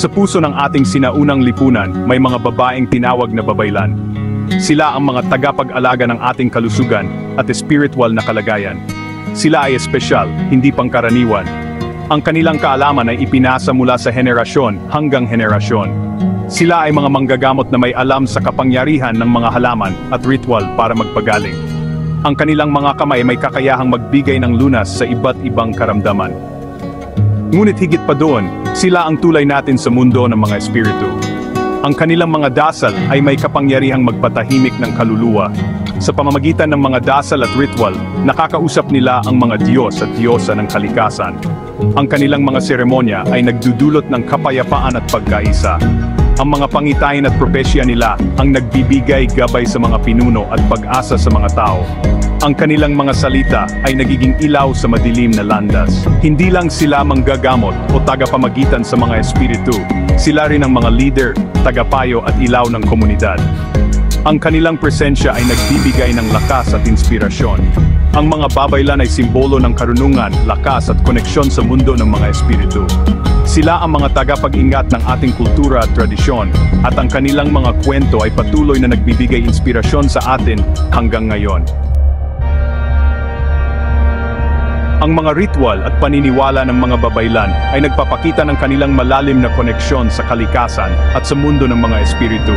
Sa puso ng ating sinaunang lipunan, may mga babaeng tinawag na babaylan. Sila ang mga tagapag-alaga ng ating kalusugan at espiritual na kalagayan. Sila ay espesyal, hindi pangkaraniwan. Ang kanilang kaalaman ay ipinasa mula sa henerasyon hanggang henerasyon. Sila ay mga manggagamot na may alam sa kapangyarihan ng mga halaman at ritual para magpagaling. Ang kanilang mga kamay may kakayahang magbigay ng lunas sa iba't ibang karamdaman. Ngunit higit pa doon, sila ang tulay natin sa mundo ng mga espiritu. Ang kanilang mga dasal ay may kapangyarihang magpatahimik ng kaluluwa. Sa pamamagitan ng mga dasal at ritual, nakakausap nila ang mga Diyos at Diyosa ng kalikasan. Ang kanilang mga seremonya ay nagdudulot ng kapayapaan at pagkaisa. Ang mga pangitain at propesya nila ang nagbibigay gabay sa mga pinuno at pag-asa sa mga tao. Ang kanilang mga salita ay nagiging ilaw sa madilim na landas. Hindi lang sila manggagamot o tagapamagitan sa mga espiritu, sila rin ang mga leader, tagapayo at ilaw ng komunidad. Ang kanilang presensya ay nagbibigay ng lakas at inspirasyon. Ang mga babaylan ay simbolo ng karunungan, lakas at koneksyon sa mundo ng mga espiritu. Sila ang mga tagapag-ingat ng ating kultura at tradisyon, at ang kanilang mga kwento ay patuloy na nagbibigay inspirasyon sa atin hanggang ngayon. Ang mga ritual at paniniwala ng mga babaylan ay nagpapakita ng kanilang malalim na koneksyon sa kalikasan at sa mundo ng mga espiritu.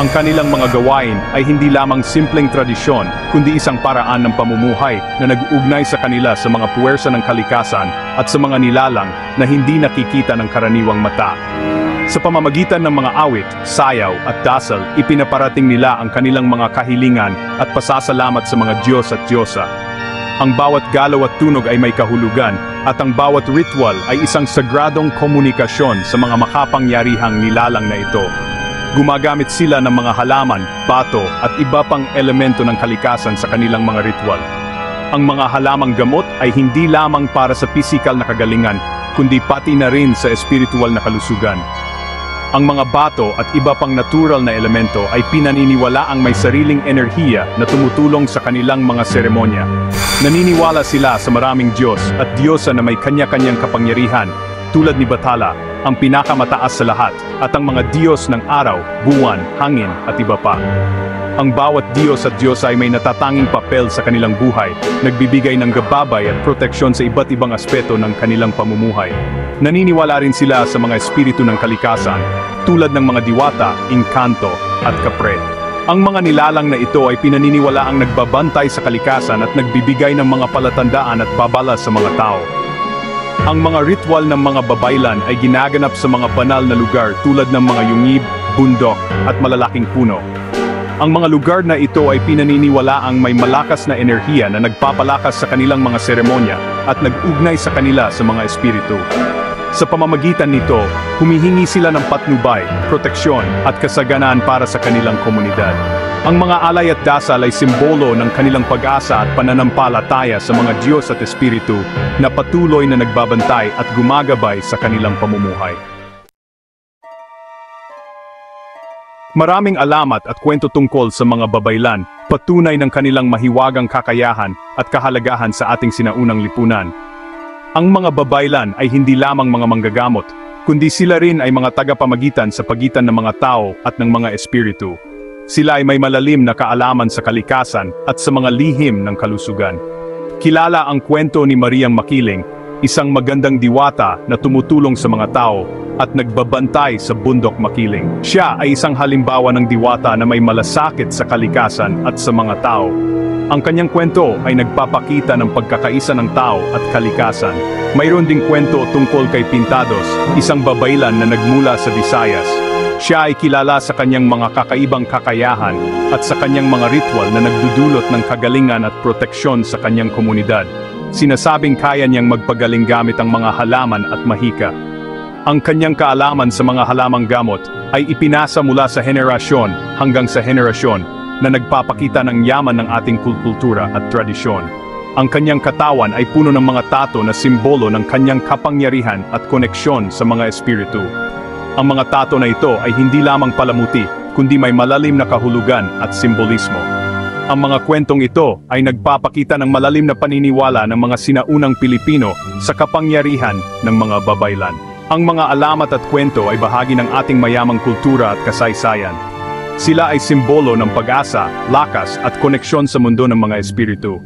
Ang kanilang mga gawain ay hindi lamang simpleng tradisyon, kundi isang paraan ng pamumuhay na nag-uugnay sa kanila sa mga puwersa ng kalikasan at sa mga nilalang na hindi nakikita ng karaniwang mata. Sa pamamagitan ng mga awit, sayaw at dasal, ipinaparating nila ang kanilang mga kahilingan at pasasalamat sa mga Diyos at Diyosa. Ang bawat galaw at tunog ay may kahulugan, at ang bawat ritual ay isang sagradong komunikasyon sa mga makapangyarihang nilalang na ito. Gumagamit sila ng mga halaman, bato, at iba pang elemento ng kalikasan sa kanilang mga ritual. Ang mga halamang gamot ay hindi lamang para sa pisikal na kagalingan, kundi pati na rin sa espiritual na kalusugan. Ang mga bato at iba pang natural na elemento ay pinaniniwalaang may sariling enerhiya na tumutulong sa kanilang mga seremonya. Naniniwala sila sa maraming Diyos at Diyosa na may kanya-kanyang kapangyarihan, tulad ni Bathala, ang pinakamataas sa lahat, at ang mga Diyos ng araw, buwan, hangin, at iba pa. Ang bawat Diyos at Diyosa ay may natatanging papel sa kanilang buhay, nagbibigay ng gababay at proteksyon sa iba't ibang aspeto ng kanilang pamumuhay. Naniniwala rin sila sa mga espiritu ng kalikasan, tulad ng mga diwata, engkanto, at kapre. Ang mga nilalang na ito ay pinaniniwalaang nagbabantay sa kalikasan at nagbibigay ng mga palatandaan at babala sa mga tao. Ang mga ritual ng mga babaylan ay ginaganap sa mga banal na lugar tulad ng mga yungib, bundok, at malalaking puno. Ang mga lugar na ito ay pinaniniwalaang may malakas na enerhiya na nagpapalakas sa kanilang mga seremonya at nag-ugnay sa kanila sa mga espiritu. Sa pamamagitan nito, humihingi sila ng patnubay, proteksyon, at kasaganaan para sa kanilang komunidad. Ang mga alay at dasal ay simbolo ng kanilang pag-asa at pananampalataya sa mga Diyos at Espiritu na patuloy na nagbabantay at gumagabay sa kanilang pamumuhay. Maraming alamat at kwento tungkol sa mga babaylan, patunay ng kanilang mahiwagang kakayahan at kahalagahan sa ating sinaunang lipunan. Ang mga babaylan ay hindi lamang mga manggagamot, kundi sila rin ay mga tagapamagitan sa pagitan ng mga tao at ng mga espiritu. Sila ay may malalim na kaalaman sa kalikasan at sa mga lihim ng kalusugan. Kilala ang kwento ni Mariang Makiling, isang magandang diwata na tumutulong sa mga tao at nagbabantay sa bundok Makiling. Siya ay isang halimbawa ng diwata na may malasakit sa kalikasan at sa mga tao. Ang kanyang kwento ay nagpapakita ng pagkakaisa ng tao at kalikasan. Mayroon ding kwento tungkol kay Pintados, isang babaylan na nagmula sa Visayas. Siya ay kilala sa kanyang mga kakaibang kakayahan at sa kanyang mga ritual na nagdudulot ng kagalingan at proteksyon sa kanyang komunidad. Sinasabing kaya niyang magpagaling gamit ang mga halaman at mahika. Ang kanyang kaalaman sa mga halamang gamot ay ipinasa mula sa henerasyon hanggang sa henerasyon na nagpapakita ng yaman ng ating kultura at tradisyon. Ang kanyang katawan ay puno ng mga tato na simbolo ng kanyang kapangyarihan at koneksyon sa mga espiritu. Ang mga tato na ito ay hindi lamang palamuti, kundi may malalim na kahulugan at simbolismo. Ang mga kwentong ito ay nagpapakita ng malalim na paniniwala ng mga sinaunang Pilipino sa kapangyarihan ng mga babaylan. Ang mga alamat at kwento ay bahagi ng ating mayamang kultura at kasaysayan. Sila ay simbolo ng pag-asa, lakas at koneksyon sa mundo ng mga espiritu.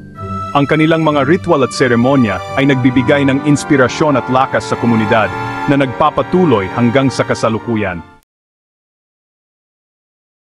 Ang kanilang mga ritual at seremonya ay nagbibigay ng inspirasyon at lakas sa komunidad na nagpapatuloy hanggang sa kasalukuyan.